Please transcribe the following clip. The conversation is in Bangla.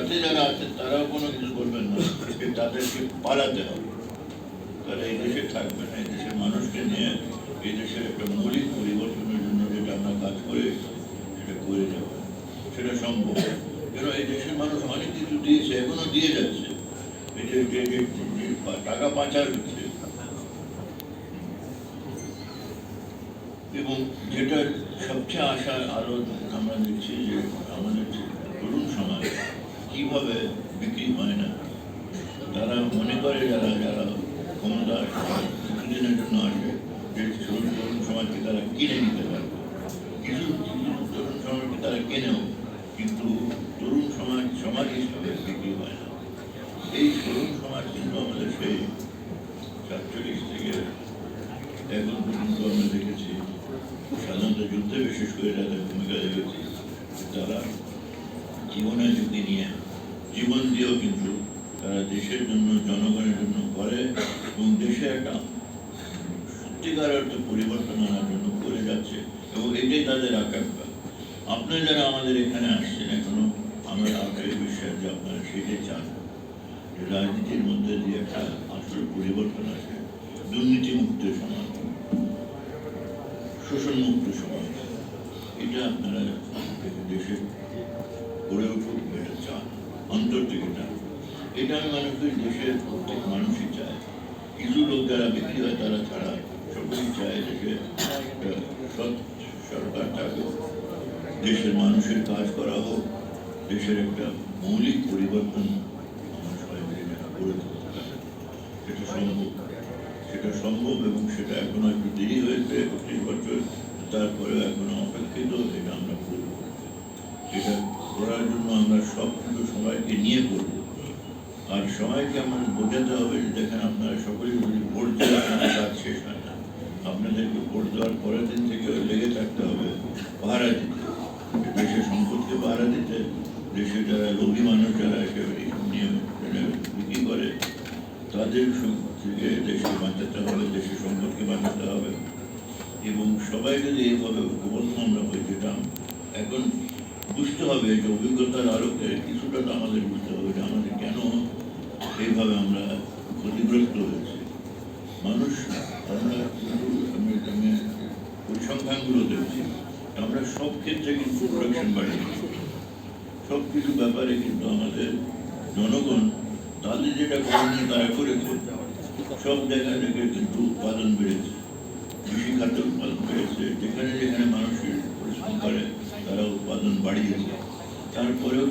সাথে যারা আছেন তারাও কোনো কিছু করবেন না, তাদেরকে পালাতে হবে। তারা এই দেশে থাকবে না। এই দেশের মানুষকে নিয়ে এই দেশের একটা মৌলিক পরিবর্তনের জন্য যেটা আমরা কাজ করে সেটা করে যাব, সেটা সম্ভব। কেন এই দেশের মানুষ অনেক কিছু দিয়েছে, এখনো দিয়ে যাচ্ছে। এই যে টাকা পাচার হচ্ছে, এবং যেটা সবচেয়ে আশা আরো আমরা দেখছি যে আমাদের তরুণ সমাজ কিভাবে বিক্রি হয় না। তারা মনে করে যারা যারা ক্ষমতা কিছুদিনের জন্য আসে যে তরুণ সমাজকে তারা কিনে নিতে পারবে, কিছু তরুণ সমাজকে তারা কেনেও, কিন্তু তরুণ সমাজ হিসাবে বিক্রি হয় না। এই তরুণ সমাজ কিন্তু আমাদের সেই ৪৭ থেকে এখন পর্যন্ত আমরা দেখেছি, সাধারণত যুদ্ধে বিশেষ করে যাদের ভূমিকা দেখেছি, তারা জীবনের ঝুঁকি নিয়ে জীবন দিয়েও কিন্তু তারা দেশের জন্য জনগণের জন্য করে, এবং দেশে একটা সত্যিকার অর্থে পরিবর্তন আনার জন্য করে যাচ্ছে, এবং এটাই তাদের আকাঙ্ক্ষা। আপনারা যারা আমাদের এখানে আসছেন এখনো, আমরা আপনার বিশ্বাস যে আপনারা সেটাই চান, যে রাজনীতির মধ্যে দিয়ে একটা আসল পরিবর্তন আসে, দুর্নীতিমুক্ত সমাজ, শোষণমুক্ত সমাজ, এটা আপনারা দেশে গড়ে উঠুক, এটা চান, অন্তর থেকে চান। এটা আমি মনে করি দেশের প্রত্যেক মানুষই চায়। কিছু লোক যারা বিক্রি হয় তারা ছাড়া সকলেই চায় দেশে সৎ সরকার থাকুক, দেশের মানুষের কাজ করা হোক, দেশের একটা মৌলিক পরিবর্তন আমরা সবাই মিলে গড়ে তুলতে পারি। সেটা সম্ভব, সেটা সম্ভব, এবং সেটা এখনো একটু দেরি হয়েছে ২৫ বছর, তারপরে এখনো অপেক্ষিত। এটা আমরা করব, এটা করার জন্য আমরা সব কিছু সবাইকে নিয়ে করব। আর সবাইকে আমাদের বোঝাতে হবে যে দেখেন, আপনারা সকলেই যদি ভোট দেওয়ার কাজ শেষ হয় না, আপনাদেরকে ভোট দেওয়ার পরের দিন থেকে লেগে থাকতে হবে পাহারা দিতে, দেশের সম্পদকে পাহারা দিতে, দেশের যারা লোভী মানুষ যারা একেবারে নিয়ম বিক্রি করে তাদের থেকে দেশকে বাঁচাতে হবে, দেশের সম্পদকে বাঁচাতে হবে। এবং সবাই যদি এইভাবে ঐক্যবদ্ধ আমরা হই, যেটা এখন বুঝতে হবে যে অভিজ্ঞতার আলোকে কিছুটা তো আমাদের বুঝতে হবে যে আমাদের কেন এইভাবে আমরা ক্ষতিগ্রস্ত হয়েছি। মানুষ, আমরা কিন্তু আমি পরিসংখ্যানগুলো দেখছি, আমরা সব ক্ষেত্রে কিন্তু প্রোডাকশন বাড়িয়েছি, সব কিছু ব্যাপারে কিন্তু আমাদের জনগণ তাদের যেটা করণীয় তারা করেছে, সব জায়গা থেকে কিন্তু উৎপাদন বেড়েছে, কৃষি খাতে উৎপাদন বেড়েছে, যেখানে যেখানে মানুষের পরিশ্রম করে তারা উৎপাদন বাড়িয়েছে। তারপরেও